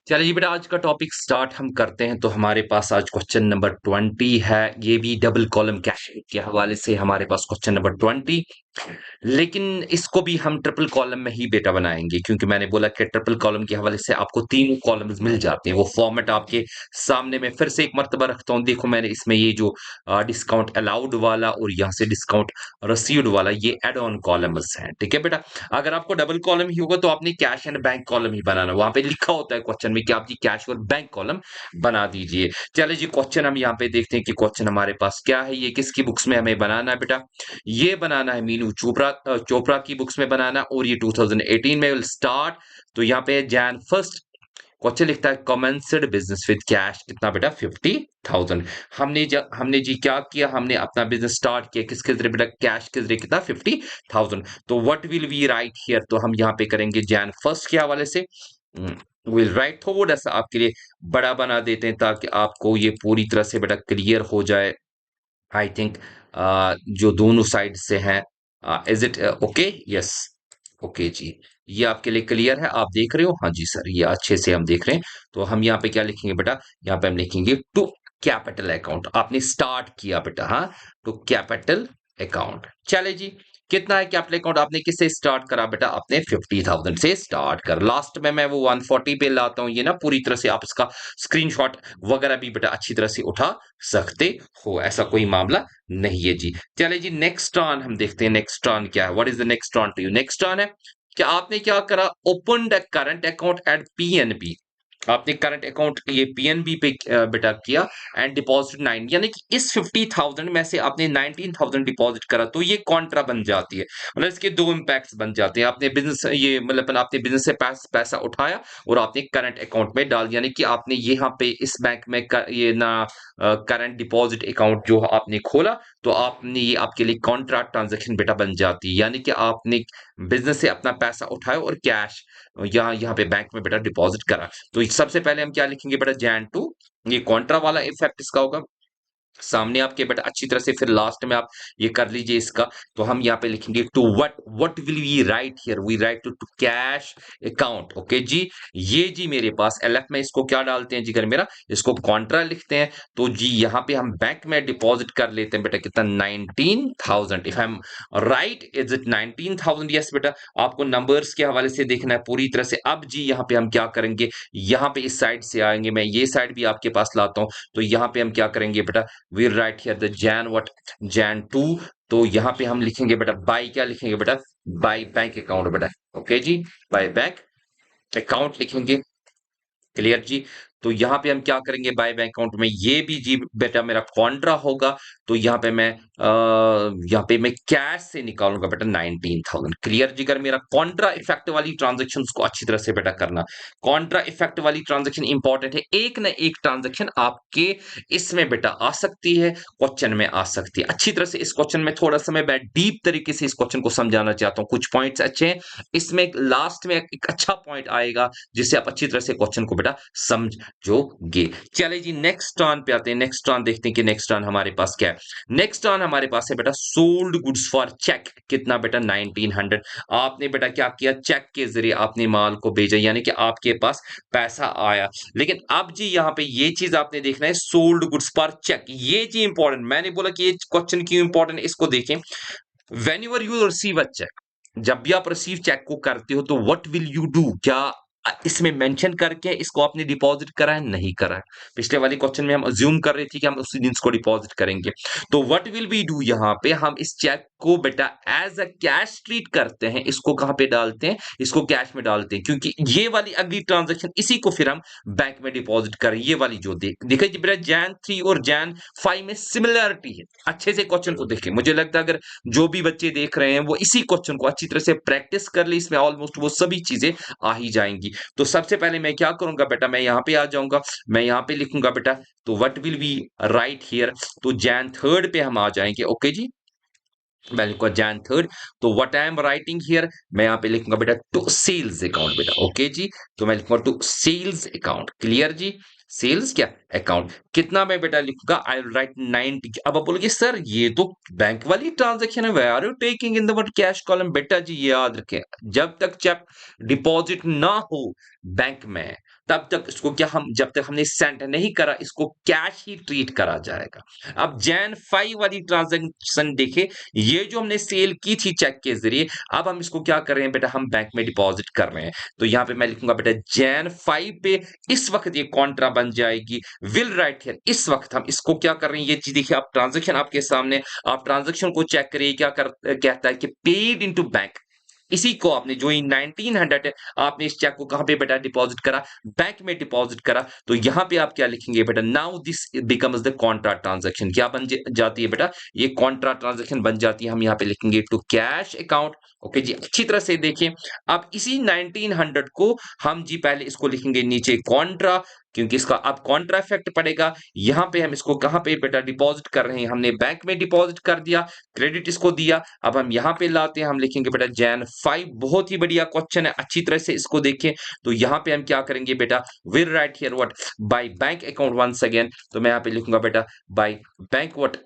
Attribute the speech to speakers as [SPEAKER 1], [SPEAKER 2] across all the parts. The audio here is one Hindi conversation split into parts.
[SPEAKER 1] चलिए जी बेटा, आज का टॉपिक स्टार्ट हम करते हैं। तो हमारे पास आज क्वेश्चन नंबर 20 है। ये भी डबल कॉलम कैश के हवाले से हमारे पास क्वेश्चन नंबर 20। लेकिन इसको भी हम ट्रिपल कॉलम में ही बेटा बनाएंगे, क्योंकि मैंने बोला कि ट्रिपल कॉलम के हवाले से आपको तीनों कॉलम्स मिल जाते हैं। वो फॉर्मेट आपके सामने में फिर से एक मर्तबा रखता हूं। देखो, मैंने इसमें ये जो डिस्काउंट अलाउड वाला और यहाँ से डिस्काउंट रिसीव्ड वाला, ये एड ऑन कॉलम्स हैं। ठीक है बेटा, अगर आपको डबल कॉलम ही होगा तो आपने कैश एंड बैंक कॉलम ही बनाना। वहां पे लिखा होता है क्वेश्चन में कि आप जी कैश और बैंक कॉलम बना दीजिए। चलिए जी, क्वेश्चन हम यहाँ पे देखते हैं कि क्वेश्चन हमारे पास क्या है। ये किसकी बुक्स में हमें बनाना है बेटा? ये बनाना है मीनू चोपड़ा चोपड़ा की बुक्स में बनाना, और ये 2018 में विल स्टार्ट। तो यहाँ पे जैन फर्स्ट क्वेश्चन लिखता है कमेंस्ड बिजनेस विद कैश, कितना बेटा? 50,000। हमने जी क्या किया? हमने अपना बिजनेस स्टार्ट किया किसके जरिए बेटा? कैश के जरिए। कितना? 50,000। तो what will we write here? तो हम यहाँ पे करेंगे जैन फर्स्ट के हवाले से विल राइट थोड़ा सा आपके लिए बड़ा बना देते हैं, ताकि आपको ये पूरी तरह से बेटा क्लियर हो जाए। आई थिंक जो दोनों साइड से हैं, is it okay? Yes, okay जी। ये आपके लिए क्लियर है? आप देख रहे हो? हाँ जी सर, ये अच्छे से हम देख रहे हैं। तो हम यहाँ पे क्या लिखेंगे बेटा? यहाँ पे हम लिखेंगे टू कैपिटल अकाउंट। आपने स्टार्ट किया बेटा, हाँ, टू कैपिटल अकाउंट। चले जी, कितना है कैपिटल अकाउंट? आपने किससे स्टार्ट करा बेटा? आपने 50,000 से स्टार्ट कर। लास्ट में मैं वो 140 पे लाता हूँ। ये ना पूरी तरह से आप इसका स्क्रीनशॉट वगैरह भी बेटा अच्छी तरह से उठा सकते हो, ऐसा कोई मामला नहीं है जी। चले जी, नेक्स्ट ऑन हम देखते हैं। नेक्स्ट ऑन क्या है? What is the next on to you? Next on है कि आपने क्या करा? Open the current account at PNB. आपने करंट अकाउंट ये पीएनबी पे बेटा किया, एंड डिपॉजिट 9, यानी कि इस 50,000 में से आपने 19,000 डिपॉजिट करा। तो ये कॉन्ट्रा बन जाती है। मतलब इसके दो इम्पैक्ट्स बन जाते हैं। आपने बिजनेस ये मतलब आपने बिजनेस से पैसा उठाया और आपने करंट अकाउंट में डाल, यानी कि आपने यहाँ पे इस बैंक में ये ना करंट डिपॉजिट अकाउंट जो आपने खोला, तो आपने ये आपके लिए कॉन्ट्रा ट्रांजैक्शन बेटा बन जाती है। यानी कि आपने बिजनेस से अपना पैसा उठाया और कैश यहाँ यहाँ पे बैंक में बेटा डिपॉजिट करा। तो सबसे पहले हम क्या लिखेंगे बेटा? जैन टू, ये कॉन्ट्रा वाला इफेक्ट इसका होगा सामने आपके, बट अच्छी तरह से फिर लास्ट में आप ये कर लीजिए इसका। तो हम यहाँ पे लिखेंगे to what will we write here? We write to cash account. Okay जी, ये जी मेरे पास एलएफ में इसको क्या डालते हैं जिगर मेरा? इसको कॉन्ट्रा लिखते हैं। तो जी यहाँ पे हम बैंक में डिपॉजिट कर लेते हैं बेटा, कितना? 19,000। If I am right, is it 19,000? Yes बेटा, आपको नंबर्स के हवाले से देखना है पूरी तरह से। अब जी यहाँ पे हम क्या करेंगे? यहाँ पे इस साइड से आएंगे, मैं ये साइड भी आपके पास लाता हूं। तो यहाँ पे हम क्या करेंगे बेटा? we'll write here the Jan what? Jan 2। तो यहाँ पे हम लिखेंगे बेटा बाय, क्या लिखेंगे बेटा? बाय बैंक अकाउंट बेटा। ओके जी, बाय बैंक अकाउंट लिखेंगे। क्लियर जी? तो यहाँ पे हम क्या करेंगे? बाय बैंक अकाउंट में ये भी जी बेटा मेरा कॉन्ट्रा होगा। तो यहाँ पे मैं कैश से निकालूंगा बेटा 19,000। क्लियर जी? कर मेरा कॉन्ट्रा इफेक्ट वाली ट्रांजेक्शन को अच्छी तरह से बेटा करना। कॉन्ट्रा इफेक्ट वाली ट्रांजेक्शन इंपॉर्टेंट है। एक ना एक ट्रांजेक्शन आपके इसमें बेटा आ सकती है, क्वेश्चन में आ सकती है। अच्छी तरह से इस क्वेश्चन में थोड़ा सा मैं डीप तरीके से इस क्वेश्चन को समझाना चाहता हूँ। कुछ पॉइंट्स अच्छे हैं इसमें, लास्ट में एक अच्छा पॉइंट आएगा जिससे आप अच्छी तरह से क्वेश्चन को बेटा समझोगे। चलिए जी, नेक्स्ट टर्न पे आते हैं। नेक्स्ट टर्न देखते हैं कि नेक्स्ट टर्न हमारे पास क्या है। नेक्स्ट टर्न हमारे पास है बेटा सोल्ड गुड्स फॉर चेक। कितना बेटा? 1900। आपने बेटा क्या किया? चेक के जरिए आपने माल को भेजा, यानी कि आपके पास पैसा आया। लेकिन अब जी यहाँ पे ये चीज आपने देखना है, सोल्ड गुड्स फॉर चेक। ये चीज इंपॉर्टेंट, मैंने बोला कि ये क्वेश्चन क्यों इंपॉर्टेंट, इसको देखें। When your you receive a cheque, जब भी आप रिसीव चेक को करते हो, तो व्हाट विल यू डू? क्या इसमें मेंशन करके इसको आपने डिपॉजिट करा है? नहीं करा है। पिछले वाले क्वेश्चन में हम अज्यूम कर रहे थे कि हम उसी दिन इसको डिपॉजिट करेंगे। तो व्हाट विल वी डू? यहाँ पे हम इस चेक को बेटा एज अ कैश ट्रीट करते हैं। इसको कहां पे डालते हैं? इसको कैश में डालते हैं, क्योंकि ये वाली अगली ट्रांजेक्शन इसी को फिर हम बैंक में डिपॉजिट करें। ये वाली जो देखिए जी बेटा, जैन 3 और जैन 5 में सिमिलरिटी है। अच्छे से क्वेश्चन को देखें। मुझे लगता है अगर जो भी बच्चे देख रहे हैं वो इसी क्वेश्चन को अच्छी तरह से प्रैक्टिस कर ले, इसमें ऑलमोस्ट वो सभी चीजें आ ही जाएंगी। तो सबसे पहले मैं क्या करूंगा बेटा? मैं यहां पे आ जाऊंगा, मैं यहां पे लिखूंगा बेटा, तो what will be right here? तो जैन 3 पे हम आ जाएंगे। ओके जी, मैं लिखूंगा जैन 3। तो what I am writing here, मैं यहां पे लिखूंगा बेटा टू सेल्स अकाउंट बेटा। ओके जी, तो मैं लिखूंगा टू सेल्स अकाउंट। क्लियर जी? सेल्स क्या अकाउंट, कितना मैं बेटा लिखूंगा? I will write 90। अब आप बोलोगे सर ये तो बैंक वाली ट्रांजैक्शन है, way are you taking in the word cash column? बेटा जी ये याद रखें, जब तक चेक डिपॉजिट ना हो बैंक में, तब तक इसको क्या हम जब तक हमने सेंड नहीं करा इसको कैश ही ट्रीट करा जाएगा। अब जैन 5 वाली ट्रांजैक्शन देखें, ये जो हमने सेल की थी चेक के ज़रिए, अब हम इसको क्या कर रहे हैं बेटा, हम बैंक में डिपॉज़िट कर रहे हैं। तो यहाँ पे मैं लिखूँगा बेटा जैन 5 पे इस वक़्त ये कॉन्ट्रा बन जाएगी। विल राइट हियर, इस वक़्त हम इसको क्या कर रहे हैं, ये चीज़ देखिए, आप ट्रांज़ैक्शन आपके सामने, आप ट्रांज़ैक्शन को चेक करिए, क्या कहता है कि पेड इंटू बैंक। इसी को आपने जो ये 1900 है, आपने इस चेक को कहाँ पे बेटा डिपॉज़िट करा, बैंक में डिपॉज़िट करा। तो यहाँ पे आप क्या लिखेंगे बेटा, now this becomes the Contra transaction. क्या बन जाती है बेटा, ये कॉन्ट्रा ट्रांज़ैक्शन बन जाती है। हम यहाँ पे लिखेंगे टू कैश अकाउंट। ओके जी, अच्छी तरह से देखें। अब इसी 1900 को हम जी पहले इसको लिखेंगे नीचे कॉन्ट्रा, क्योंकि इसका अब कॉन्ट्रा इफेक्ट पड़ेगा। यहाँ पे हम इसको कहाँ पे बेटा डिपॉज़िट कर रहे हैं, हमने बैंक में डिपॉज़िट कर दिया, क्रेडिट इसको दिया। अब हम यहाँ पे लाते हैं, हम लिखेंगे बेटा जैन 5। बहुत ही बढ़िया क्वेश्चन है, अच्छी तरह से इसको देखें। तो यहाँ पे हम क्या करेंगे बेटा, will write here what, by bank account once again. तो मैं यहाँ पे लिखूंगा बेटा by bank what,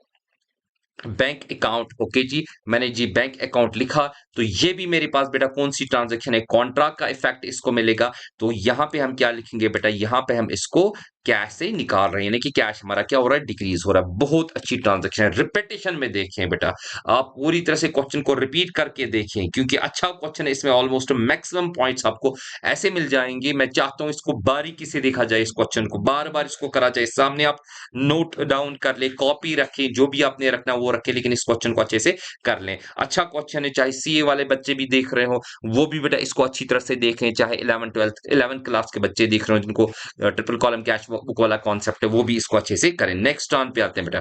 [SPEAKER 1] bank account. Okay जी, मैंने जी बैंक अकाउंट लिखा। तो ये भी मेरे पास बेटा कौन सी ट्रांजैक्शन है, कॉन्ट्रैक्ट का इफेक्ट इसको मिलेगा। तो यहाँ पे हम क्या लिखेंगे बेटा, यहाँ पे हम इसको कैश से निकाल रहे हैं, यानी कि कैश हमारा क्या हो रहा है, डिक्रीज हो रहा है। बहुत अच्छी ट्रांजैक्शन है, रिपीटेशन में देखें बेटा, आप पूरी तरह से क्वेश्चन को रिपीट करके देखें, क्योंकि अच्छा क्वेश्चन है, इसमें ऑलमोस्ट मैक्सिमम पॉइंट्स आपको ऐसे मिल जाएंगे। मैं चाहता हूं इसको बारीकी से देखा जाए, इस क्वेश्चन को बार बार इसको करा जाए, सामने आप नोट डाउन कर ले, कॉपी रखें, जो भी आपने रखना वो रखें, लेकिन इस क्वेश्चन को अच्छे से कर लें। अच्छा क्वेश्चन है, चाहे सीए वाले बच्चे भी देख रहे हो वो भी बेटा इसको अच्छी तरह से देखें, चाहे 11 क्लास के बच्चे देख रहे हो जिनको ट्रिपल कॉलम कैश बुक वाला कॉन्सेप्ट है, वो भी इसको अच्छे से करें। नेक्स्ट ऑन पे आते हैं बेटा,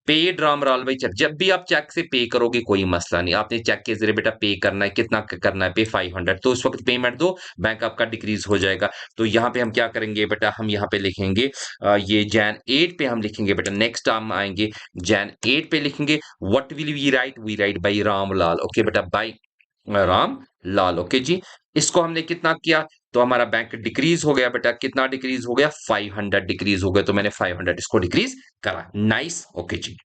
[SPEAKER 1] पेड राम राल भाई चेक। जब भी आप चेक से पे करोगे कोई मसला नहीं, आपने चेक के जरिए बेटा पे करना है, कितना करना है पे, 500। तो उस वक्त पेमेंट दो, बैंक आपका डिक्रीज हो जाएगा। तो यहाँ पे हम क्या करेंगे बेटा, हम यहाँ पे लिखेंगे ये जैन 8 पे हम लिखेंगे बेटा, नेक्स्ट हम आएंगे जैन 8 पे लिखेंगे what will we write by Ramlal. Okay बेटा, बाई राम लाल। ओके जी, इसको हमने कितना किया, तो हमारा बैंक डिक्रीज हो गया बेटा, कितना डिक्रीज हो गया, 500 डिक्रीज हो गया। तो मैंने 500 इसको डिक्रीज करा। नाइस। ओके जी,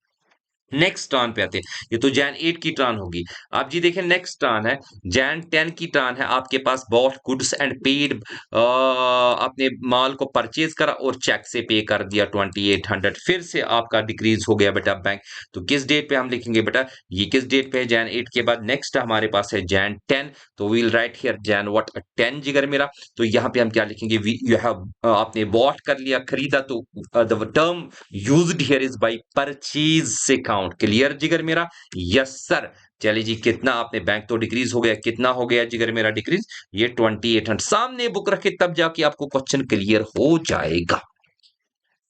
[SPEAKER 1] नेक्स्ट टर्न पे आते हैं। ये तो जैन 8 की टर्न होगी। आप जी देखें, नेक्स्ट टर्न है जैन 10 की टर्न है। आपके पास बॉट गुड्स एंड पेड, आपने माल को परचेज करा और चेक से पे कर दिया 2800। फिर से आपका डिक्रीज हो गया बेटा बैंक। तो किस डेट पे हम लिखेंगे बेटा, ये किस डेट पे है, जैन 8 के बाद नेक्स्ट हमारे पास है जैन 10। तो वील राइट हियर जैन व्हाट 10 जिगर मेरा। तो यहाँ पे हम क्या लिखेंगे, यू हैव, आपने बॉट कर लिया, खरीदा। तो the term used here is by purchase से काउंट। क्लियर जिगर मेरा, यस सर। चलिए जी, कितना आपने बैंक तो डिक्रीज हो गया, कितना हो गया जिगर मेरा डिक्रीज, ये 2800। सामने बुक रखे तब जाके आपको क्वेश्चन क्लियर हो जाएगा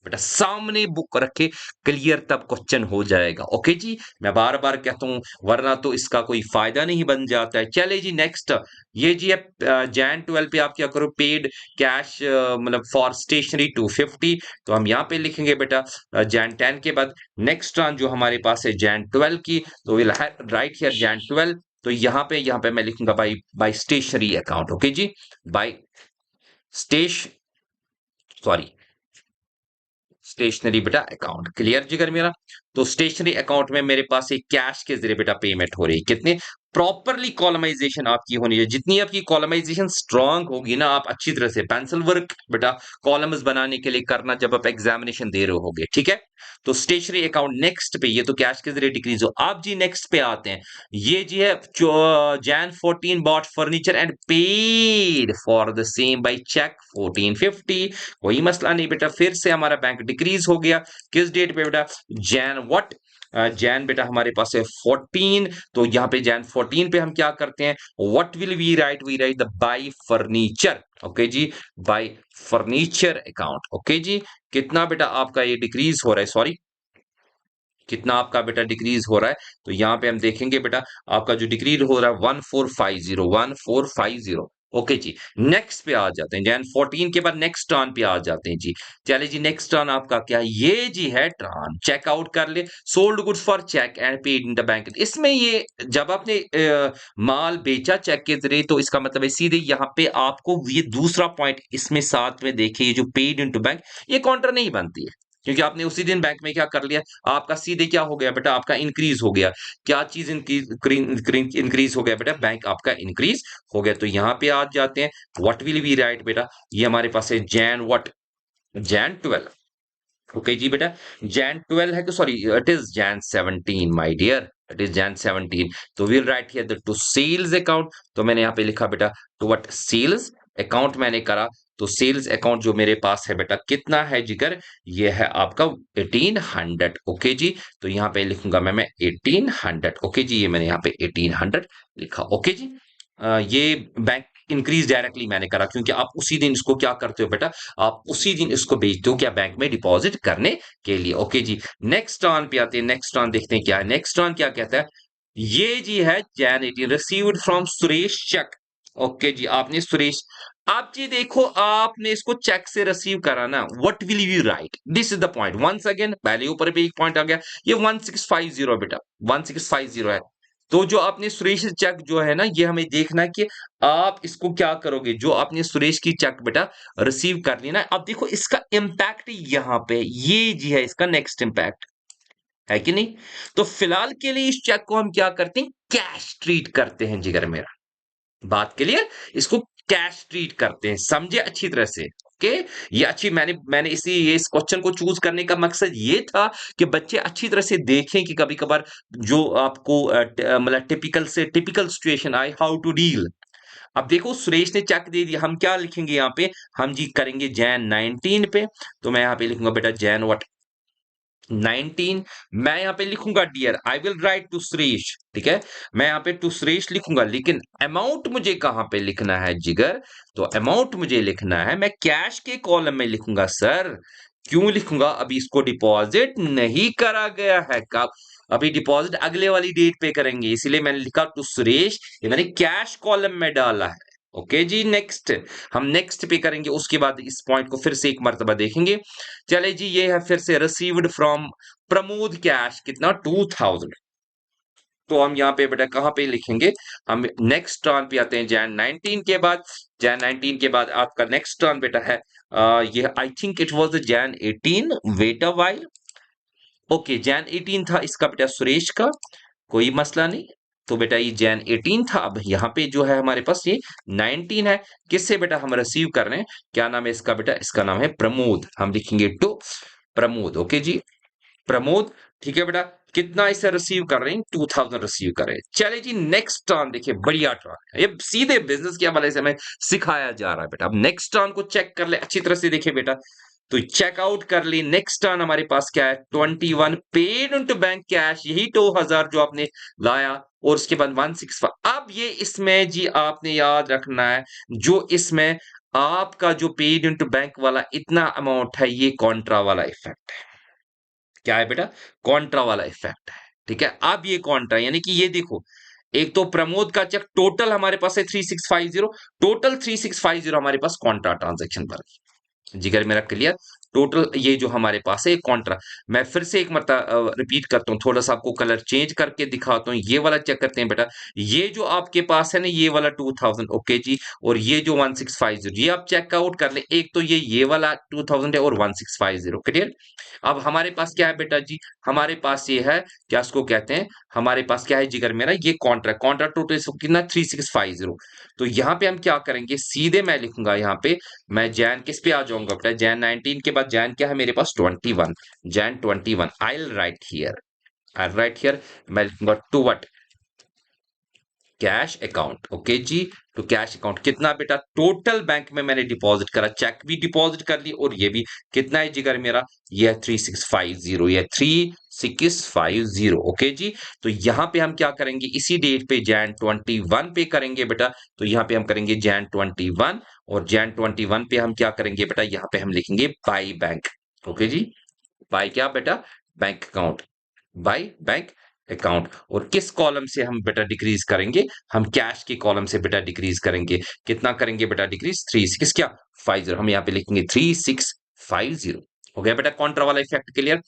[SPEAKER 1] बेटा, सामने बुक रखे क्लियर तब क्वेश्चन हो जाएगा। ओके जी, मैं बार बार कहता हूं, वरना तो इसका कोई फायदा नहीं बन जाता है। चले जी नेक्स्ट, ये जी है जैन 12 पे आप क्या करो, पेड कैश मतलब फॉर स्टेशनरी 250। तो हम यहाँ पे लिखेंगे बेटा जैन 10 के बाद नेक्स्ट ट्रांस जो हमारे पास है जैन 12 की। तो विल राइट हियर जैन 12। तो यहाँ पे मैं लिखूंगा by by stationery account. Okay जी, बाई स्टेश सॉरी स्टेशनरी बेटा अकाउंट। क्लियर जिगर मेरा। तो स्टेशनरी अकाउंट में मेरे पास एक कैश के जरिए बेटा पेमेंट हो रही है, कितने, प्रॉपरली कॉलमाइजेशन आपकी होनी है। जितनी आपकी कॉलमाइजेशन स्ट्रांग होगी ना, आप अच्छी तरह से पेंसिल वर्क बेटा कॉलम्स बनाने के लिए करना जब आप एग्जामिनेशन दे रहे होगे, ठीक है। तो स्टेशनरी अकाउंट नेक्स्ट पे, ये तो कैश के जरिए डिक्रीज हो। आप जी नेक्स्ट पे आते हैं, ये जी है जैन 14 bought furniture and paid for the same by cheque 1450। कोई मसला नहीं बेटा, फिर से हमारा बैंक डिक्रीज हो गया। किस डेट पे बेटा, जैन व्हाट, जैन बेटा हमारे पास है 14। तो यहाँ पे जैन 14 पे हम क्या करते हैं, what will we write the by furniture. Okay जी, बाई फर्नीचर अकाउंट। ओके जी, कितना बेटा आपका ये डिक्रीज हो रहा है, सॉरी कितना आपका बेटा डिक्रीज हो रहा है। तो यहाँ पे हम देखेंगे बेटा, आपका जो डिक्रीज हो रहा है 1450। ओके जी, नेक्स्ट पे आ जाते हैं, जैन 14 के बाद नेक्स्ट टर्न पे आ जाते हैं जी। चलिए जी, नेक्स्ट टर्न आपका क्या है, ये जी है टर्न चेकआउट कर ले, sold goods for cheque and paid in the bank. इसमें ये जब आपने माल बेचा चेक के जरिए, तो इसका मतलब है सीधे यहाँ पे आपको ये दूसरा पॉइंट इसमें साथ में देखिए, ये जो पेड इन टू बैंक, ये काउंटर नहीं बनती है। क्योंकि आपने उसी दिन बैंक में क्या कर लिया, आपका सीधे क्या हो गया बेटा, आपका इंक्रीज हो गया। क्या चीज इंक्रीज हो गया बेटा, बैंक आपका इंक्रीज हो गया। तो यहाँ पे आ जाते हैं, व्हाट विल बी राइट बेटा, ये हमारे पास है जैन व्हाट, जैन 12। ओके जी बेटा, जैन 12 है कि सॉरी, इट इज जैन 17 माय डियर, इट इज जैन 17। तो will write here the to sales account. तो मैंने यहाँ पे लिखा बेटा टू व्हाट, सेल्स अकाउंट मैंने करा। तो सेल्स अकाउंट जो मेरे पास है बेटा कितना है जिगर, ये है आपका 1800। ओके जी, तो यहाँ पे लिखूंगा मैं 1800। ओके जी, ये मैंने यहाँ पे 1800 लिखा। ओके जी, ये बैंक इंक्रीज डायरेक्टली मैंने करा, क्योंकि आप उसी दिन इसको क्या करते हो बेटा, आप उसी दिन इसको भेजते हो क्या, बैंक में डिपॉजिट करने के लिए। ओके जी, नेक्स्ट ऑन पे आते हैं, नेक्स्ट ऑन देखते हैं क्या है, नेक्स्ट ऑन क्या कहता है। ये जी है Jan 18 received from Suresh cheque. Okay जी, आपने सुरेश, आप जी देखो आपने इसको चेक से रिसीव करा ना, what will you write, this is the point. Once again पहले ऊपर भी एक पॉइंट आ गया, ये 1650 बेटा, 1650 है। तो जो आपने सुरेश चेक जो है ना, ये हमें देखना है कि आप इसको क्या करोगे, जो आपने सुरेश की चेक बेटा रिसीव कर ली ना, अब देखो इसका इंपैक्ट यहाँ पे ये जी है, इसका नेक्स्ट इंपैक्ट है कि नहीं। तो फिलहाल के लिए इस चेक को हम क्या करते हैं, कैश ट्रीट करते हैं जिगर मेरा, बात क्लियर, इसको कैश ट्रीट करते हैं, समझे अच्छी तरह से। ओके, ये अच्छी, मैंने इसी ये इस क्वेश्चन को चूज करने का मकसद ये था कि बच्चे अच्छी तरह से देखें कि कभी कभार जो आपको मतलब टिपिकल सिचुएशन आए, हाउ टू डील। अब देखो सुरेश ने चेक दे दिया, हम क्या लिखेंगे यहाँ पे, हम जी करेंगे जैन 19 पे। तो मैं यहाँ पे लिखूंगा बेटा जैन व्हाट 19। मैं यहाँ पे लिखूंगा dear, I will write to Suresh, ठीक है, मैं यहाँ पे टू सुरेश लिखूंगा, लेकिन अमाउंट मुझे कहाँ पे लिखना है जिगर, तो अमाउंट मुझे लिखना है, मैं कैश के कॉलम में लिखूंगा सर। क्यों लिखूंगा, अभी इसको डिपॉजिट नहीं करा गया है, कब, अभी डिपॉजिट अगले वाली डेट पे करेंगे, इसीलिए मैंने लिखा टू सुरेश, ये मैंने कैश कॉलम में डाला है। ओके जी, नेक्स्ट, हम नेक्स्ट पे करेंगे, उसके बाद इस पॉइंट को फिर से एक मर्तबा देखेंगे। चले जी, ये है फिर से रिसीव्ड फ्रॉम प्रमोद कैश, कितना 2000। तो हम यहाँ पे बेटा कहाँ पे लिखेंगे, हम नेक्स्ट टर्न पे आते हैं जैन 19 के बाद। जैन 19 के बाद आपका नेक्स्ट टर्न बेटा है ये आई थिंक इट वाज जैन 18, वेट अ वाइल। ओके, जैन 18 था इसका बेटा सुरेश का, कोई मसला नहीं। तो बेटा ये जैन 18 था, अब यहाँ पे जो है हमारे पास ये 19 है, किससे बेटा हम रिसीव कर रहे हैं, क्या नाम है इसका बेटा, इसका नाम है प्रमोद, हम लिखेंगे टू प्रमोद। ओके जी, प्रमोद, ठीक है बेटा, कितना इसे रिसीव कर रहे हैं, 2000 रिसीव कर रहे हैं। चले जी नेक्स्ट टर्न देखिए, बढ़िया टर्न, ये सीधे बिजनेस के हवाले से हमें सिखाया जा रहा है बेटा। अब नेक्स्ट टर्न को चेक कर ले अच्छी तरह से, देखिए बेटा, तो चेकआउट कर ली, नेक्स्ट टर्न हमारे पास क्या है, 21 पेड इनटू बैंक कैश, यही 2000 जो आपने लाया, और उसके बाद 165। अब ये इसमें जी आपने याद रखना है, जो इसमें आपका जो पेड इनटू बैंक वाला इतना अमाउंट है, ये कॉन्ट्रा वाला इफेक्ट है। क्या है बेटा, कॉन्ट्रा वाला इफेक्ट है, ठीक है। अब ये कॉन्ट्रा यानी कि ये देखो, एक तो प्रमोद का चेक टोटल हमारे पास है 3650, टोटल 3650 हमारे पास कॉन्ट्रा ट्रांजेक्शन पर, जिगर मेरा क्लियर। टोटल ये जो हमारे पास है कॉन्ट्रा, मैं फिर से एक मतलब रिपीट करता हूँ, थोड़ा सा आपको कलर चेंज करके दिखाता हूँ, ये वाला चेक करते हैं बेटा, ये जो आपके पास है ना, ये वाला 2000, ओके जी, और ये जो 1650, ये आप चेक आउट कर ले, एक तो ये वाला 2000 है और 1650, क्लियर। अब हमारे पास क्या है बेटा जी, हमारे पास ये है, क्या इसको कहते हैं, हमारे पास क्या है जिगर मेरा, ये कॉन्ट्रा, कॉन्ट्रा टोटल कितना 3650। तो यहाँ पे हम क्या करेंगे, सीधे मैं लिखूंगा यहाँ पे, मैं जैन किस पे आ जाऊंगा बेटा, जैन 19 के बाद जैन क्या है मेरे पास 21, Jan 21, I will write here, I write here, मैं लिखूंगा to what, cash account. Okay जी, तो कैश अकाउंट कितना बेटा, टोटल बैंक में मैंने डिपॉजिट करा, चेक भी डिपॉजिट कर ली, और ये भी कितना है जिगर मेरा, ये है 3650, ये 3650। ओके जी, तो यहाँ पे हम क्या करेंगे, इसी डेट पे जैन 21 पे करेंगे बेटा। तो यहाँ पे हम करेंगे जैन 21, और जैन 21 पे हम क्या करेंगे बेटा, यहाँ पे हम लिखेंगे बाई बैंक। ओके जी, बाई क्या बेटा, bank account, by bank account. और किस कॉलम से हम बेटा डिक्रीज करेंगे, हम कैश के कॉलम से बेटा डिक्रीज करेंगे, कितना करेंगे बेटा डिक्रीज, 36 क्या 50, हम यहाँ पे लिखेंगे 3650। हो गया बेटा कॉन्ट्रा वाला इफेक्ट क्लियर।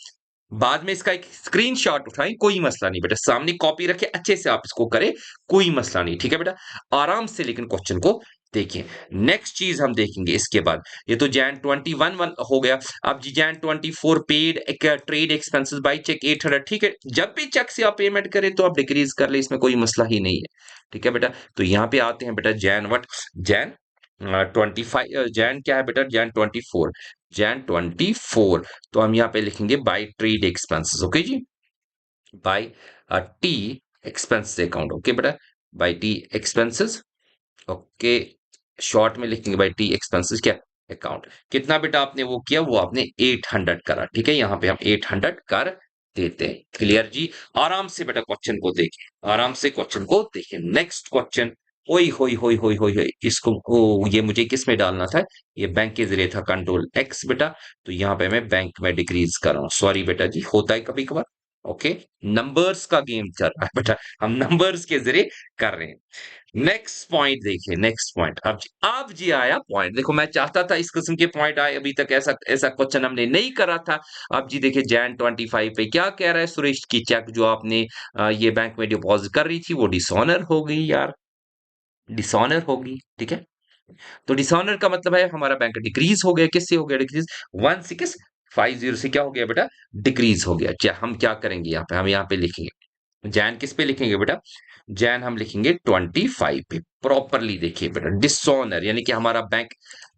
[SPEAKER 1] बाद में इसका एक स्क्रीनशॉट उठाएं, कोई मसला नहीं बेटा, सामने कॉपी रखे अच्छे से आप इसको करें, कोई मसला नहीं, ठीक है बेटा, आराम से लेकिन क्वेश्चन को देखिए, नेक्स्ट चीज हम देखेंगे इसके बाद। ये तो जैन 21 वन हो गया। अब जी जैन 24 पेड एक ट्रेड एक्सपेंसेस बाय चेक 800। ठीक है, जब भी चेक से आप पेमेंट करें तो आप डिक्रीज कर ले, इसमें कोई मसला ही नहीं है। ठीक है बेटा, तो यहाँ पे आते हैं बेटा जैन वट, जैन 25, जैन क्या है बेटा, जैन 24, जैन 24। तो हम यहाँ पे लिखेंगे बाय ट्रेड एक्सपेंसेस। ओके जी, by T expenses account. Okay बेटा, by T expenses. Okay, short में लिखेंगे बाई टी एक्सपेंसेस क्या, अकाउंट। कितना बेटा आपने वो किया, वो आपने 800 करा। ठीक है, यहाँ पे हम 800 कर देते हैं। क्लियर जी, आराम से बेटा क्वेश्चन को देखिए, आराम से क्वेश्चन को देखिए। नेक्स्ट क्वेश्चन, ओई होई होई होई होई होई, इसको ये मुझे किस में डालना था, ये बैंक के जरिए था, कंट्रोल एक्स बेटा। तो यहाँ पे मैं बैंक में डिक्रीज कर रहा हूँ, सॉरी बेटा जी, होता है कभी कभार। ओके, नंबर्स का गेम चल रहा है बेटा, हम नंबर्स के जरिए कर रहे हैं। नेक्स्ट पॉइंट देखिए, नेक्स्ट पॉइंट। अब जी आया पॉइंट। देखो मैं चाहता था इस किस्म के पॉइंट आए, अभी तक ऐसा ऐसा क्वेश्चन हमने नहीं करा था। अब जी देखिए जैन 25 पे क्या कह रहा है, सुरेश की चेक जो आपने ये बैंक में डिपॉजिट कर रही थी वो डिसऑनर हो गई यार, डिसऑनर होगी। ठीक है, तो डिसऑनर का मतलब है हमारा बैंक डिक्रीज हो गया। किससे हो गया डिक्रीज, 1650 से क्या हो गया बेटा, डिक्रीज हो गया। क्या हम क्या करेंगे यहाँ पे, हम यहाँ पे लिखेंगे जैन किस पे लिखेंगे बेटा, जैन हम लिखेंगे 25 पे। प्रॉपरली देखिए बेटा, डिसऑनर यानी कि हमारा बैंक,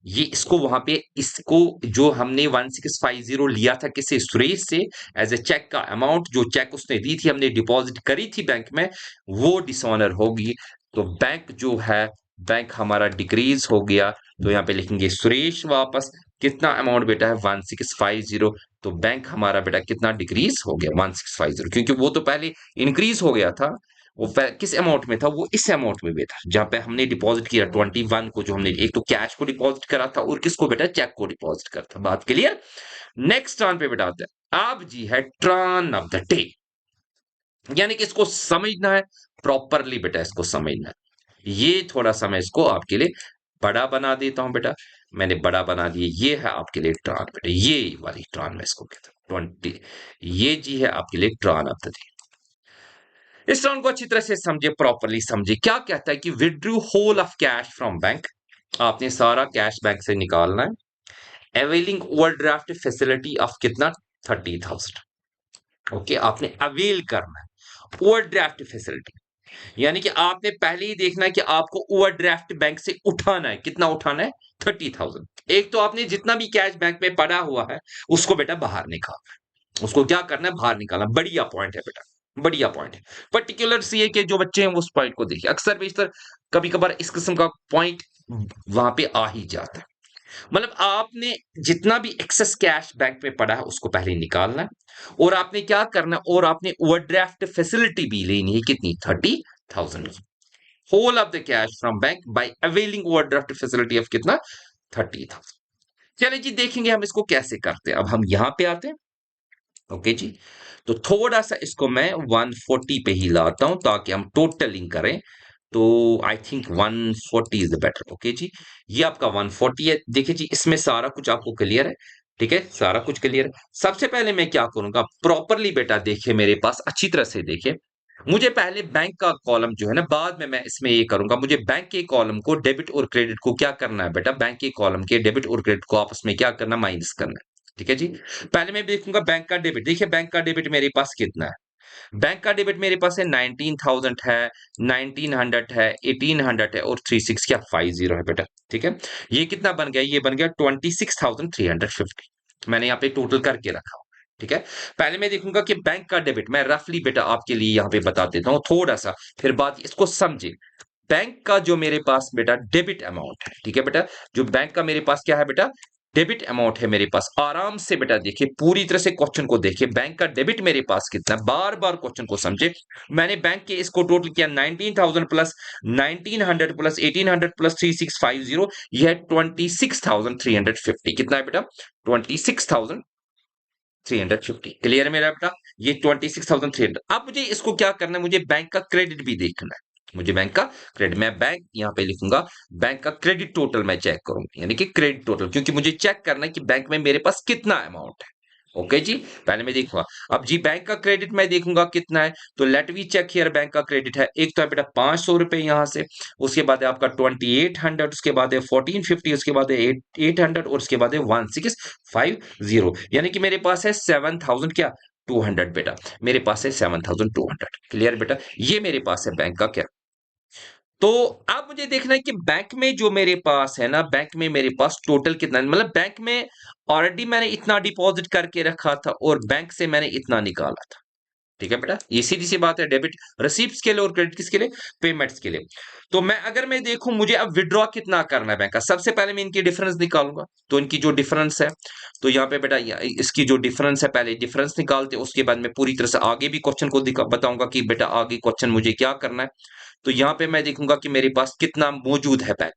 [SPEAKER 1] ये इसको वहां पे, इसको जो हमने 1650 लिया था किससे, सुरेश से, एज ए चेक का अमाउंट, जो चेक उसने दी थी, हमने डिपॉजिट करी थी बैंक में, वो डिसऑनर होगी। तो बैंक जो है, बैंक हमारा डिक्रीज हो गया। तो यहाँ पे लिखेंगे सुरेश वापस, कितना अमाउंट बेटा है 1650। तो बैंक हमारा बेटा कितना डिक्रीज हो गया 1650, क्योंकि वो तो पहले इंक्रीज हो गया था। वो किस अमाउंट में था, वो इस अमाउंट में भी था जहां पे हमने डिपॉजिट किया 21 को, जो हमने एक तो कैश को डिपॉजिट करा था और किसको बेटा, चेक को डिपॉजिट करा था। बात क्लियर। नेक्स्ट टर्न पे बेटा आता है, अब जी है टर्न ऑफ द डे, यानी कि इसको समझना है प्रॉपरली बेटा, इसको समझना है। ये थोड़ा सा मैं इसको आपके लिए बड़ा बना देता हूं बेटा, मैंने बड़ा बना दिया। ये है आपके लिए ट्रान बेटा, ये वाली ट्रान मैं इसको कहता हूं 20, ये जी है आपके लिए ट्रान ऑफ द डे। इस टर्म को अच्छी तरह से समझे, प्रॉपरली समझे। क्या कहता है कि withdrew whole of cash from bank, आपने सारा कैश बैंक से निकालना है। अवेलिंग ओवरड्राफ्ट फैसिलिटी ऑफ कितना, 30,000। ओके, आपने अवेल करना है ओवरड्राफ्ट फैसिलिटी, यानी कि आपने पहले ही देखना है कि आपको ओवरड्राफ्ट बैंक से उठाना है। कितना उठाना है, 30,000। एक तो आपने जितना भी कैश बैंक में पड़ा हुआ है उसको बेटा बाहर निकालना है, उसको क्या करना है, बाहर निकालना। बढ़िया पॉइंट है बेटा, बढ़िया पॉइंट है। पर्टिकुलर सी है कि जो बच्चे हैं वो उस पॉइंट को देखिए, अक्सर बेशतर कभी कभार इस किस्म का पॉइंट वहां पे आ ही जाता है। मतलब आपने जितना भी एक्सेस कैश बैंक में पड़ा है उसको पहले निकालना है, और आपने क्या करना है, और आपने ओवरड्राफ्ट फैसिलिटी भी लेनी है। कितनी, 30,000। Whole of the cash from bank by availing overdraft facility of कितना, 30,000। चलिए जी देखेंगे हम इसको कैसे करते हैं। अब हम यहां पे आते हैं। ओके जी, तो थोड़ा सा इसको मैं 140 पे ही लाता हूं ताकि हम टोटलिंग करें। तो I think 140 is better. Okay जी, ये आपका 140 है। देखिए जी, इसमें सारा कुछ आपको क्लियर है। ठीक है, सारा कुछ क्लियर है। सबसे पहले मैं क्या करूंगा, प्रॉपरली बेटा देखिए मेरे पास, अच्छी तरह से देखिए। मुझे पहले बैंक का कॉलम जो है ना, बाद में मैं इसमें ये करूंगा। मुझे बैंक के कॉलम को, डेबिट और क्रेडिट को क्या करना है बेटा, बैंक के कॉलम के डेबिट और क्रेडिट को आपस में क्या करना, माइनस करना है। ठीक है जी, पहले मैं देखूंगा बैंक का डेबिट। देखिए बैंक का डेबिट मेरे पास कितना है, बैंक का डेबिट मेरे पास है 19,000 है, 1900 है, 1800 है, और 36 क्या 50 है बेटा। ठीक है, ये कितना बन गया, ये बन गया 26,350। मैंने यहाँ पे टोटल करके रखा। ठीक है, पहले मैं देखूंगा कि बैंक का डेबिट, मैं रफली बेटा आपके लिए यहाँ पे बता देता हूँ थोड़ा सा, फिर बात इसको समझे। बैंक का जो मेरे पास बेटा डेबिट अमाउंट है, ठीक है बेटा, जो बैंक का मेरे पास क्या है बेटा, डेबिट अमाउंट है मेरे पास। आराम से बेटा देखिए, पूरी तरह से क्वेश्चन को देखिए, बैंक का डेबिट मेरे पास कितना, बार बार क्वेश्चन को समझे। मैंने बैंक के इसको टोटल किया 19,000 प्लस 1900 प्लस 1800 प्लस 3650, यह 26,350। कितना है बेटा, 26,350। क्लियर है मेरा बेटा, ये 26,300। अब मुझे इसको क्या करना है, मुझे बैंक का क्रेडिट भी देखना है। मुझे बैंक का क्रेडिट, मैं बैंक यहां पे लिखूंगा, बैंक का क्रेडिट टोटल मैं चेक करूंगा, यानी कि क्रेडिट टोटल, क्योंकि मुझे चेक करना है कि बैंक में मेरे पास कितना अमाउंट है। ओके जी, पहले मैं देखूंगा। अब जी बैंक का क्रेडिट मैं देखूंगा कितना है, तो let we check here. Bank का क्रेडिट है, एक तो है बेटा 500 रुपए यहाँ से, उसके बाद है आपका 2800, उसके बाद है 1450, उसके बाद है 800 और उसके बाद है 1650, यानी कि मेरे पास है 7000 क्या 200 बेटा, मेरे पास है 7200। क्लियर बेटा, ये मेरे पास है बैंक का क्या। तो अब मुझे देखना है कि बैंक में जो मेरे पास है ना, बैंक में मेरे पास टोटल कितना है, मतलब बैंक में ऑलरेडी मैंने इतना डिपॉजिट करके रखा था और बैंक से मैंने इतना निकाला था। ठीक है बेटा, ये सीधी सी बात है। डेबिट रिसीप्ट्स के लिए और क्रेडिट किसके लिए, पेमेंट्स के लिए। तो मैं अगर मैं देखूं मुझे अब विड्रॉ कितना करना है बैंक का, सबसे पहले मैं इनकी डिफरेंस निकालूंगा। तो इनकी जो डिफरेंस है, तो यहाँ पे बेटा इसकी जो डिफरेंस है, पहले डिफरेंस निकालते, उसके बाद मैं पूरी तरह से आगे भी क्वेश्चन को बताऊंगा कि बेटा आगे क्वेश्चन मुझे क्या करना है। तो यहाँ पे मैं देखूंगा कि मेरे पास कितना मौजूद है बैंक,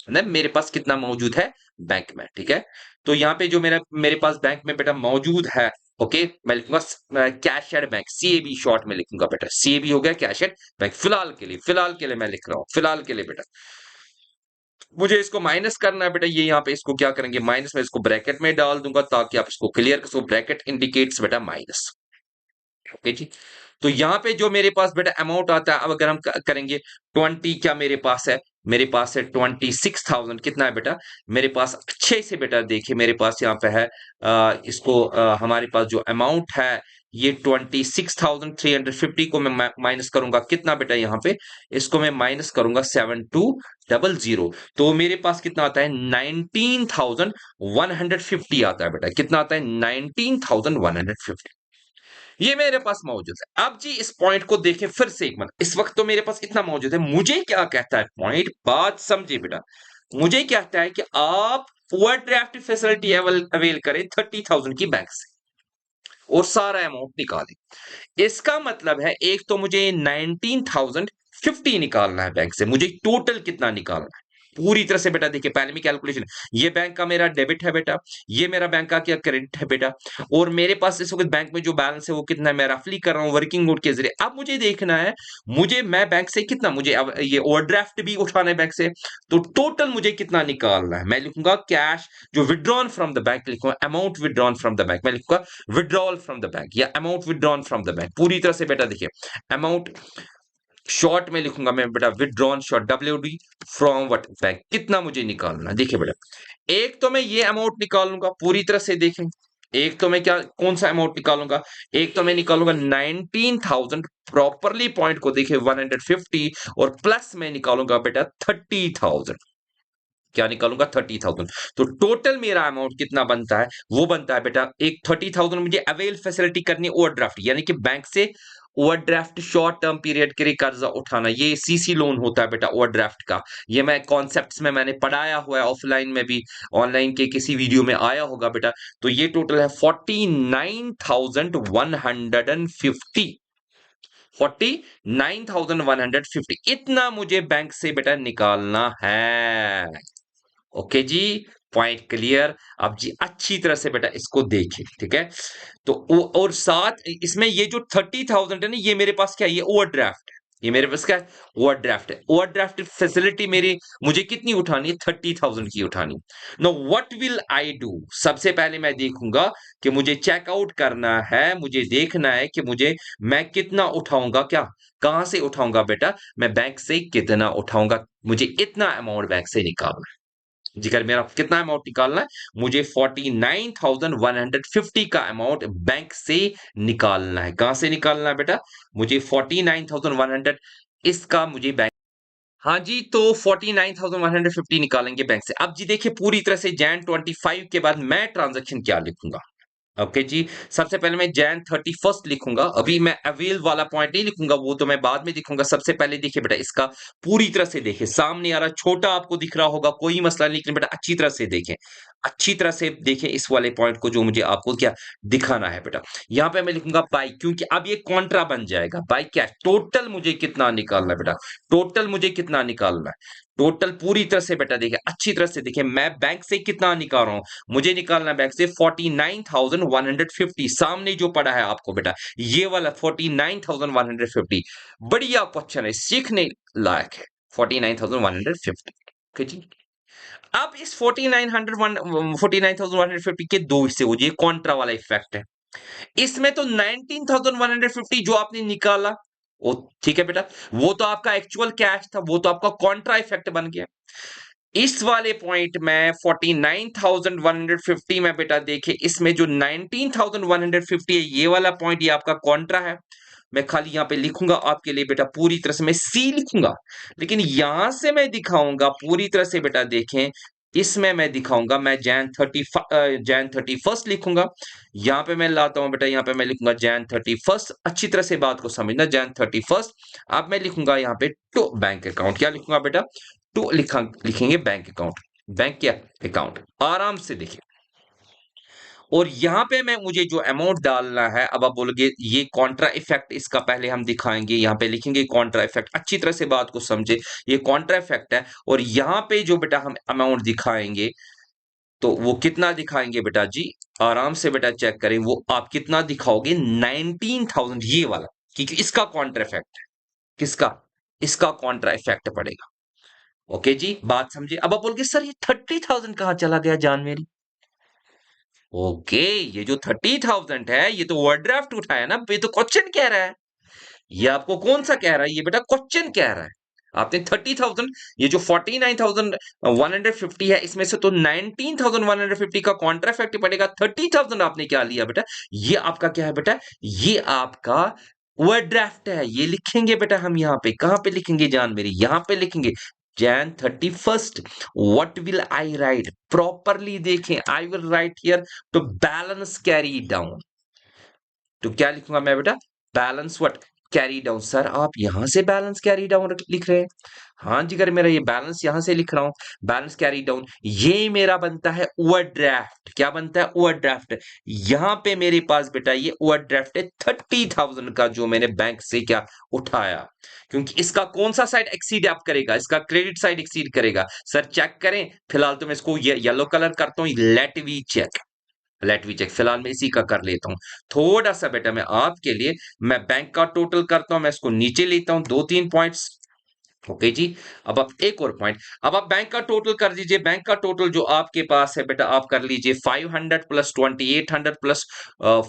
[SPEAKER 1] मतलब मेरे पास कितना मौजूद है बैंक में। ठीक है, तो यहाँ पे जो मेरा मेरे पास बैंक में बेटा मौजूद है, ओके, मैं लिखूंगा cash at bank, CAB short में लिखूंगा बेटा, सीएबी हो गया कैश एट बैंक। फिलहाल के लिए मैं लिख रहा हूँ, फिलहाल के लिए बेटा मुझे इसको माइनस करना है बेटा। ये यहाँ पे इसको क्या करेंगे, माइनस में इसको ब्रैकेट में डाल दूंगा ताकि आप इसको क्लियर कर सको। ब्रैकेट इंडिकेट्स बेटा माइनस। ओके जी, तो यहाँ पे जो मेरे पास बेटा अमाउंट आता है, अब अगर हम करेंगे 20, क्या मेरे पास है, मेरे पास है 26,000। कितना है बेटा मेरे पास, अच्छे से बेटा देखिए मेरे पास यहाँ पे है इसको हमारे पास जो अमाउंट है ये 26,350 को मैं माइनस करूंगा कितना बेटा, यहाँ पे इसको मैं माइनस करूंगा 7200। तो मेरे पास कितना आता है 19,150 आता है बेटा। कितना आता है 19,150, ये मेरे पास मौजूद है। अब जी इस पॉइंट को देखें फिर से एक मिनट, इस वक्त तो मेरे पास इतना मौजूद है। मुझे क्या कहता है पॉइंट, बात समझे बेटा, मुझे कहता है कि आप ओवरड्राफ्ट फैसिलिटी अवेल करें 30,000 की बैंक से और सारा अमाउंट निकालें। इसका मतलब है एक तो मुझे 19,050 निकालना है बैंक से, मुझे टोटल कितना निकालना है पूरी तरह से बेटा। देखिए पहले में कैलकुलेशन, ये बैंक का मेरा डेबिट है बेटा, ये मेरा बैंक का क्या क्रेडिट है बेटा, और मेरे पास इस वक्त बैंक में जो बैलेंस है वो कितना है, मैं रफली कर रहा हूं वर्किंग नोट के जरिए। अब मुझे देखना है मैं बैंक से कितना, मुझे अब ये ओवरड्राफ्ट भी उठाना है बैंक से, तो टोटल मुझे कितना निकालना है। मैं लिखूंगा कैश जो विड्रॉन फ्रॉम द बैंक, लिखूंगा amount withdrawn from the bank, मैं लिखूंगा विड्रॉल फ्रॉम द बैंक या amount withdrawn from the bank. पूरी तरह से बेटा देखिए अमाउंट शॉर्ट में लिखूंगा मैं बेटा withdrawn short, WD from what bank, कितना मुझे निकालना है। देखिए बेटा एक तो मैं ये अमाउंट निकालूंगा पूरी तरह से देखें, एक तो मैं क्या कौन सा अमाउंट निकालूंगा, एक तो मैं निकालूंगा 19,000 प्रॉपरली पॉइंट को देखिए 150, और प्लस में निकालूंगा बेटा 30,000। क्या निकालूंगा 30,000। तो टोटल मेरा अमाउंट कितना बनता है, वो बनता है बेटा एक 30,000 मुझे अवेल फैसिलिटी करनी ओवरड्राफ्ट, यानी कि बैंक से ओवरड्राफ्ट शॉर्ट टर्म पीरियड के लिए कर्जा उठाना, ये सीसी लोन होता है बेटा ओवरड्राफ्ट का। ये मैं कॉन्सेप्ट्स में मैंने पढ़ाया हुआ है, ऑफलाइन में भी, ऑनलाइन के किसी वीडियो में आया होगा बेटा। तो ये टोटल है 49,150, 49,150 इतना मुझे बैंक से बेटा निकालना है। ओके जी, पॉइंट क्लियर। अब जी अच्छी तरह से बेटा इसको देखिए, ठीक है। तो और साथ इसमें ये जो 30,000 है ना, ये मेरे पास क्या है, ये ओवरड्राफ्ट है। ये मेरे पास क्या है, ओवरड्राफ्ट है। ओवरड्राफ्ट फैसिलिटी मेरी मुझे कितनी उठानी है, 30,000 की उठानी। Know what will I do, सबसे पहले मैं देखूंगा कि मुझे चेकआउट करना है, मुझे देखना है कि मैं कितना उठाऊंगा, क्या कहां से उठाऊंगा बेटा, मैं बैंक से कितना उठाऊंगा, मुझे इतना अमाउंट बैंक से निकालना है। जिगर मेरा कितना अमाउंट निकालना है, मुझे 49,150 का अमाउंट बैंक से निकालना है। कहां से निकालना है बेटा, मुझे 49,100 इसका मुझे बैंक, हाँ जी, तो 49,150 निकालेंगे बैंक से। अब जी देखिए पूरी तरह से जैन 25 के बाद मैं ट्रांजैक्शन क्या लिखूंगा। ओके जी, सबसे पहले मैं जैन 31 लिखूंगा। अभी मैं अवेल वाला पॉइंट नहीं लिखूंगा, वो तो मैं बाद में लिखूंगा। सबसे पहले देखिए बेटा इसका पूरी तरह से देखिए, सामने आ रहा छोटा आपको दिख रहा होगा, कोई मसला नहीं, लेकिन बेटा अच्छी तरह से देखें, अच्छी तरह से देखें इस वाले पॉइंट को जो मुझे आपको क्या दिखाना है बेटा। यहां पे मैं लिखूंगा बाई, क्योंकि अब ये कॉन्ट्रा बन जाएगा। बाई क्या, टोटल मुझे कितना निकालना है बेटा, टोटल मुझे कितना निकालना है, टोटल पूरी तरह से बेटा देखिए, अच्छी तरह से देखिए, मैं बैंक से कितना निकाल रहा हूं, मुझे निकालना है बैंक से 49,150। सामने जो पड़ा है आपको बेटा ये वाला 49,150, बढ़िया क्वेश्चन है, सीखने लायक है 49,150। ओके जी, अब इस 49,150 के दो हिस्से हो, ये कॉन्ट्रा वाला इफेक्ट है। इसमें तो 19,150 जो आपने निकाला, वो ठीक है बेटा, वो तो आपका एक्चुअल कैश था, वो तो आपका कॉन्ट्रा इफेक्ट बन गया। इस वाले पॉइंट में 49,150 में बेटा देखिए, इसमें जो 19,150 है, ये वाला पॉइंट ये आपका कॉन्ट्रा है। मैं खाली यहां पे लिखूंगा आपके लिए बेटा, पूरी तरह से मैं सी लिखूंगा, लेकिन यहां से मैं दिखाऊंगा पूरी तरह से बेटा। देखें, इसमें मैं दिखाऊंगा, मैं जैन 31 लिखूंगा। यहां पे मैं लाता हूं बेटा, यहां पे मैं लिखूंगा जैन 31। अच्छी तरह से बात को समझना, जैन 31। अब मैं लिखूंगा यहां पे टू बैंक अकाउंट। क्या लिखूंगा बेटा? टू लिखेंगे बैंक अकाउंट। बैंक क्या? अकाउंट। आराम से देखिए, और यहां पे मैं मुझे जो अमाउंट डालना है, अब आप बोलोगे ये कॉन्ट्रा इफेक्ट, इसका पहले हम दिखाएंगे। यहां पे लिखेंगे कॉन्ट्रा इफेक्ट, अच्छी तरह से बात को समझे, ये कॉन्ट्रा इफेक्ट है। और यहां पे जो बेटा हम अमाउंट दिखाएंगे, तो वो कितना दिखाएंगे बेटा जी? आराम से बेटा चेक करें, वो आप कितना दिखाओगे? 19,000, ये वाला, क्योंकि इसका कॉन्ट्रा इफेक्ट है। किसका? इसका कॉन्ट्रा इफेक्ट पड़ेगा। ओके जी, बात समझे? अब आप बोलोगे सर ये 30,000 कहां चला गया जान मेरी? ओके, ये जो 30,000 है, ये तो ओवरड्राफ्ट उठाया ना, ये तो क्वेश्चन कह रहा है। ये आपको कौन सा कह रहा है? ये बेटा क्वेश्चन कह रहा है। आपने 30,000, ये जो 49,150 है, इसमें से तो 19,150 का कॉन्ट्रा इफेक्ट पड़ेगा। 30,000 आपने क्या लिया बेटा? ये आपका क्या है बेटा? ये आपका ओवरड्राफ्ट है। ये लिखेंगे बेटा हम यहाँ पे, कहां पे लिखेंगे जान मेरी? यहां पे लिखेंगे Jan 31st. What will I write? Properly देखें, I will write here to balance carry down. तो क्या लिखूंगा मैं बेटा? Balance what? Carry down. Sir आप यहां से बैलेंस कैरी डाउन लिख रहे हैं? हाँ जी, अगर मेरा ये बैलेंस यहां से लिख रहा हूं, बैलेंस कैरी डाउन, ये मेरा बनता है ओवरड्राफ्ट। क्या बनता है? ओवरड्राफ्ट। यहां पे मेरे पास बेटा ये ओवरड्राफ्ट है 30,000 का, जो मैंने बैंक से क्या उठाया। क्योंकि इसका कौन सा साइड एक्सीड आप करेगा? इसका क्रेडिट साइड एक्सीड करेगा। सर चेक करें, फिलहाल तो मैं इसको येलो कलर करता हूं, let we check. Let we check, फिलहाल मैं इसी का कर लेता हूं। थोड़ा सा बेटा मैं आपके लिए, मैं बैंक का टोटल करता हूं, मैं इसको नीचे लेता हूं, 2-3 पॉइंट्स। ओके जी। अब आप एक और पॉइंट, अब आप बैंक का टोटल कर दीजिए। बैंक का टोटल जो आपके पास है बेटा, आप कर लीजिए 500 प्लस 2800 प्लस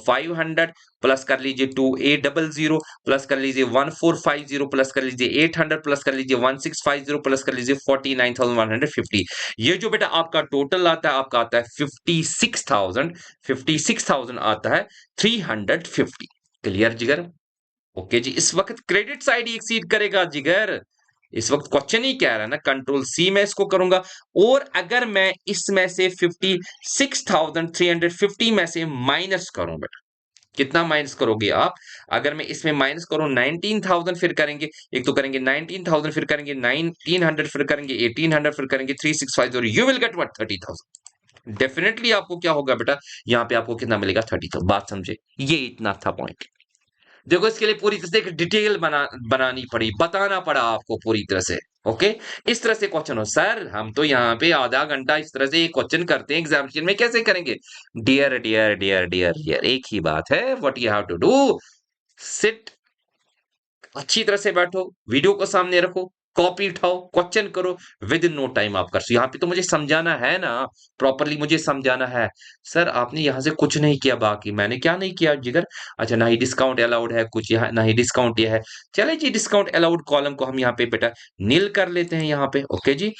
[SPEAKER 1] 500 प्लस कर लीजिए 2800 प्लस कर लीजिए 1450 प्लस कर लीजिए 800 प्लस कर लीजिए 1650 प्लस कर लीजिए 49,150। ये जो बेटा आपका टोटल आता है, आपका आता है 56,000 आता है 350। क्लियर जिगर? ओके जी। इस वक्त क्रेडिट साइड ही एक्सीड करेगा जिगर। इस वक्त क्वेश्चन ही कह रहा है ना, कंट्रोल सी में इसको करूंगा। और अगर मैं इसमें से 56,350 में से माइनस करूं बेटा, कितना माइनस करोगे आप? अगर मैं इसमें माइनस करूं 19,000, फिर करेंगे, एक तो करेंगे 19,000, फिर करेंगे 1900, फिर करेंगे 1800, फिर करेंगे 3650, you will get what? 30,000। Definitely आपको क्या होगा बेटा? यहाँ पे आपको कितना मिलेगा? 30,000। बात समझे? ये इतना था पॉइंट। देखो, इसके लिए पूरी तरह से एक डिटेल बनानी पड़ी, बताना पड़ा आपको पूरी तरह से। ओके, इस तरह से क्वेश्चन हो। सर हम तो यहाँ पे आधा घंटा इस तरह से क्वेश्चन करते हैं एग्जामिनेशन में, कैसे करेंगे? Dear dear dear dear dear, एक ही बात है, what you have to do, sit, अच्छी तरह से बैठो, वीडियो को सामने रखो, कॉपी उठाओ, क्वेश्चन करो, विद इन नो टाइम आप कर सो। यहाँ पे तो मुझे समझाना है ना, प्रॉपरली मुझे समझाना है। सर आपने यहाँ से कुछ नहीं किया, बाकी मैंने क्या नहीं किया जिगर? अच्छा, ना ही डिस्काउंट अलाउड है कुछ यहाँ, ना ही डिस्काउंट ये है। चले जी, डिस्काउंट अलाउड कॉलम को हम यहाँ पे बेटा नील कर लेते हैं यहाँ पे। ओके जी,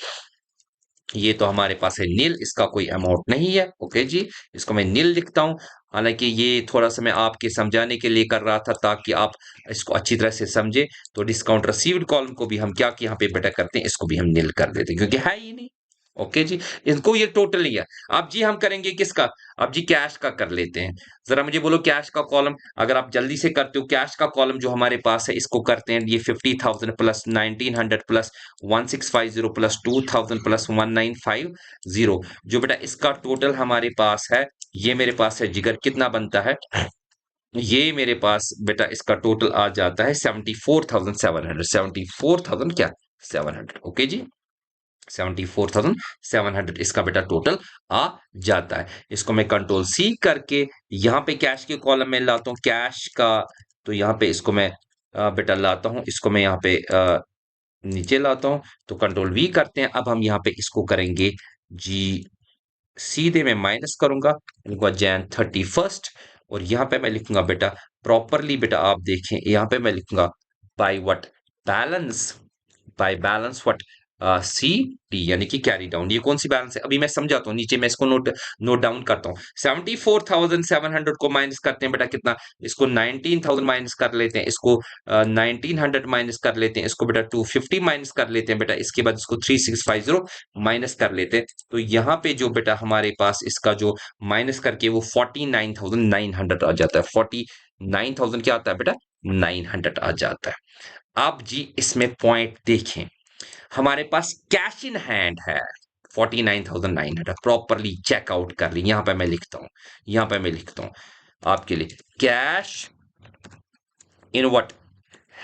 [SPEAKER 1] ये तो हमारे पास है नील, इसका कोई अमाउंट नहीं है। ओके जी, इसको मैं नील लिखता हूं। हालांकि ये थोड़ा सा मैं आपके समझाने के लिए कर रहा था, ताकि आप इसको अच्छी तरह से समझे। तो डिस्काउंट रिसीव्ड कॉलम को भी हम क्या यहाँ पे बेटा करते हैं, इसको भी हम नील कर देते हैं, क्योंकि है ही नहीं। ओके जी, इनको ये टोटल नहीं है। अब जी हम करेंगे किसका? अब जी कैश का कर लेते हैं। जरा मुझे बोलो, कैश का कॉलम अगर आप जल्दी से करते हो, कैश का कॉलम जो हमारे पास है, इसको करते हैं। ये 50,000 प्लस 1900 प्लस 1650 प्लस 2000 प्लस 1950, जो बेटा इसका टोटल हमारे पास है, ये मेरे पास है जिगर, कितना बनता है? ये मेरे पास बेटा इसका टोटल आ जाता है 74,700। 74,000 क्या? 700। ओके जी, 74,700 इसका बेटा टोटल आ जाता है। इसको मैं कंट्रोल सी करके यहां पे कैश के कॉलम में लाता हूं, कैश का। तो यहां पे इसको मैं बेटा लाता हूं, इसको मैं यहाँ पे नीचे लाता हूं तो कंट्रोल वी करते हैं। अब हम यहाँ पे इसको करेंगे जी, सीधे मैं माइनस करूंगा, लिखूंगा जैन 31st, और यहाँ पे मैं लिखूंगा बेटा प्रॉपरली, बेटा आप देखें यहाँ पे मैं लिखूंगा by what, balance, by balance what, C T, यानी कि कैरी डाउन। ये कौन सी बैलेंस है अभी मैं समझाता हूँ, नीचे मैं इसको नोट नोट डाउन करता हूँ। 74,700 को माइनस करते हैं बेटा कितना, इसको 19,000 माइनस कर लेते हैं, इसको 1900 माइनस कर लेते हैं, इसको बेटा 250 माइनस कर लेते हैं बेटा, इसके बाद इसको 3650 माइनस कर लेते हैं। तो यहाँ पे जो बेटा हमारे पास इसका जो माइनस करके वो 49,900 आ जाता है। 49,000 क्या आता है बेटा, 900 आ जाता है। आप जी इसमें पॉइंट देखें, हमारे पास कैश इन हैंड है 49,900, प्रॉपरली चेकआउट कर ली। यहां पे मैं लिखता हूं, यहां पे मैं लिखता हूं आपके लिए, कैश इन व्हाट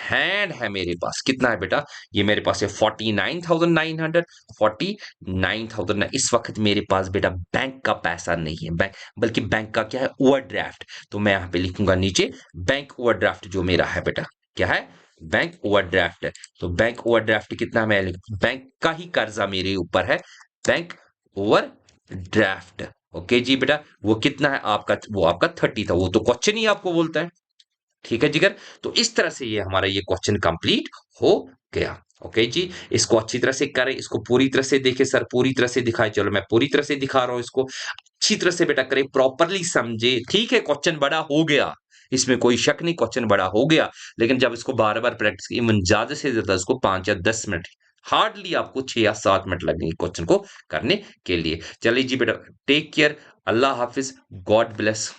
[SPEAKER 1] हैंड है मेरे पास, कितना है बेटा, ये मेरे पास है 49,900, 49,000। इस वक्त मेरे पास बेटा बैंक का पैसा नहीं है, बैंक बल्कि बैंक का क्या है, ओवरड्राफ्ट। तो मैं यहां पे लिखूंगा नीचे बैंक ओवरड्राफ्ट जो मेरा है बेटा, क्या है, बैंक ओवरड्राफ्ट है। तो बैंक ओवरड्राफ्ट कितना, मैं बैंक का ही कर्जा मेरे ऊपर है, बैंक ओवरड्राफ्ट। ओके जी बेटा, वो कितना है आपका, वो आपका 30 था, वो तो क्वेश्चन ही आपको बोलता है। ठीक है जिगर, तो इस तरह से ये हमारा ये क्वेश्चन कंप्लीट हो गया। ओके जी, इसको अच्छी तरह से करें, इसको पूरी तरह से देखें, सर पूरी तरह से दिखाए, चलो मैं पूरी तरह से दिखा रहा हूं इसको, अच्छी तरह से बेटा करें, प्रॉपरली समझे। ठीक है, क्वेश्चन बड़ा हो गया, इसमें कोई शक नहीं, क्वेश्चन बड़ा हो गया, लेकिन जब इसको बार बार प्रैक्टिस की, इवन ज्यादा से ज्यादा इसको 5 या 10 मिनट, हार्डली आपको 6 या 7 मिनट लगेंगे क्वेश्चन को करने के लिए। चलिए जी बेटा, टेक केयर, अल्लाह हाफिज, गॉड ब्लेस।